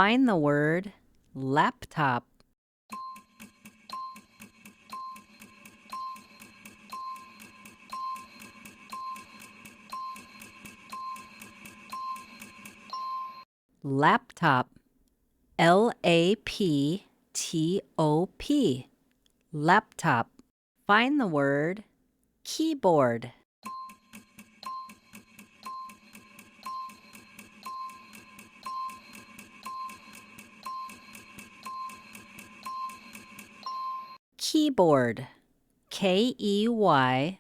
Find the word laptop. Laptop. L-A-P-T-O-P. Laptop. Find the word keyboard. Keyboard. K-E-Y-B-O-A-R-D.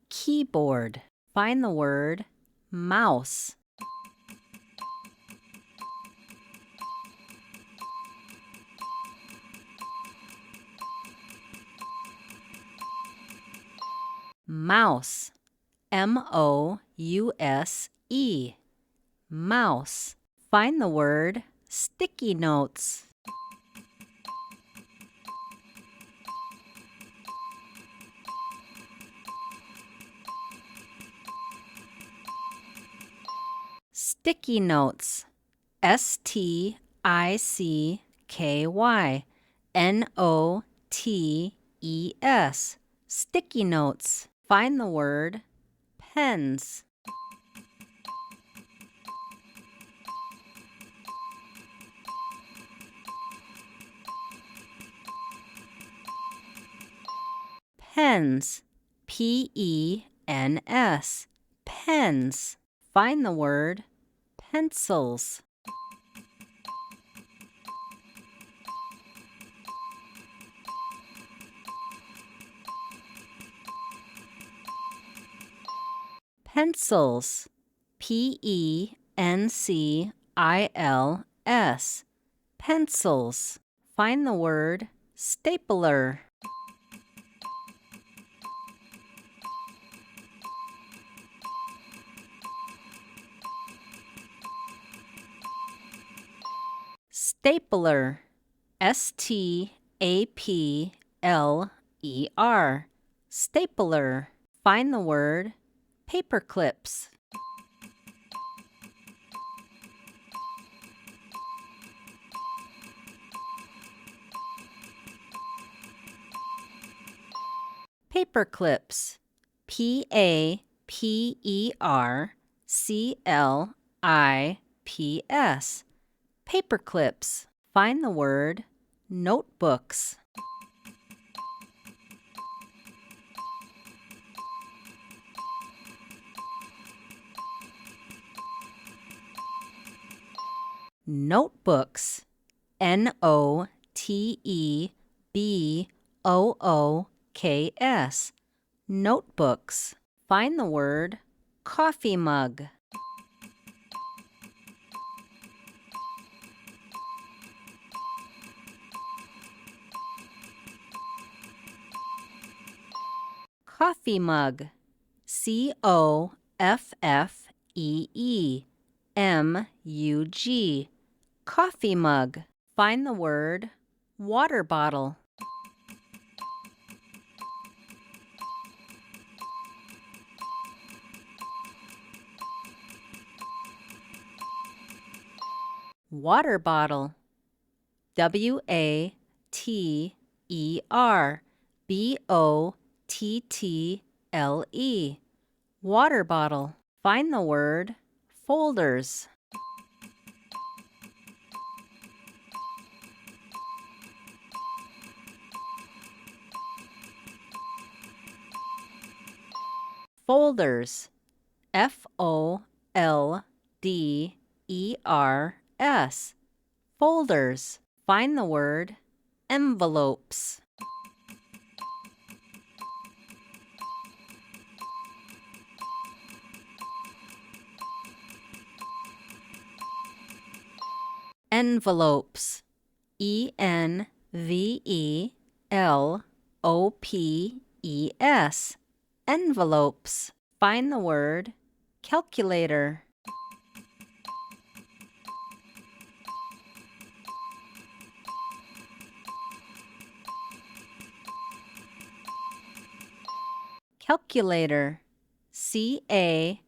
Keyboard. Find the word mouse. Mouse. M-O-U-S-E. Mouse. Find the word sticky notes. Sticky notes. S-T-I-C-K-Y N-O-T-E-S. Sticky notes. Find the word pens. Pens. P-E-N-S. Pens. Find the word pencils. Pencils. P-E-N-C-I-L-S. Pencils. Find the word stapler. Stapler. S-T-A-P-L-E-R. Stapler. Find the word paper clips. Paper clips. P-A-P-E-R-C-L-I-P-S. Paper clips. Find the word notebooks. Notebooks. N-O-T-E-B-O-O-K-S. Notebooks. Find the word coffee mug. Coffee mug. C-O-F-F-E-E-M-U-G. Coffee mug. Find the word water bottle. Water bottle. W-A-T-E-R-B-O-T-T-L-E. Water bottle. Find the word folders. Folders. F-O-L-D-E-R-S. Folders. Find the word envelopes. Envelopes. E-N-V-E-L-O-P-E-S. Envelopes. Find the word calculator. Calculator. C-A-C-U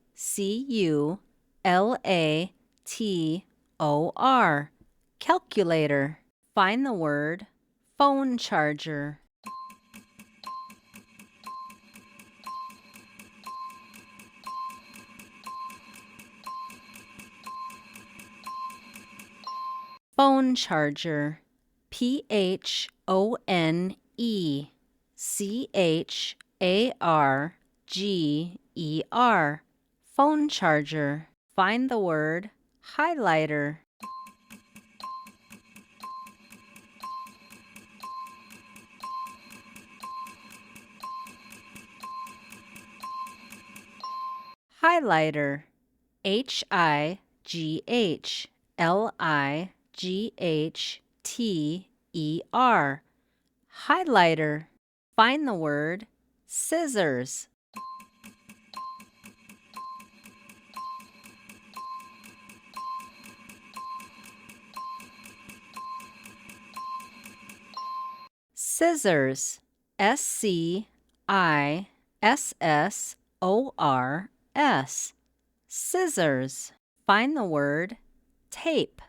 Calculator. Find the word phone charger. Phone charger. PhoneCharger. Phone charger. Find the word highlighter. Highlighter. Highlighter. Highlighter. Find the word scissors. Scissors. Scissors. Scissors. Find the word tape.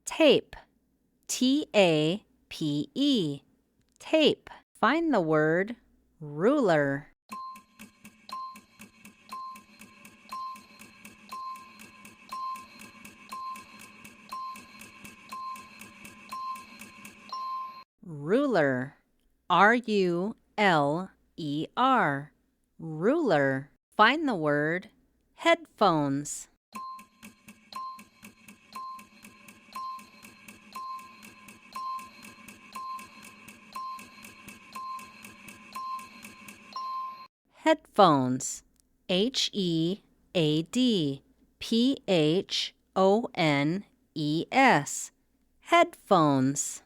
Tape. Tape. Tape. Find the word ruler. Ruler. Ruler. Ruler. Find the word headphones. Headphones. Headphones. Headphones.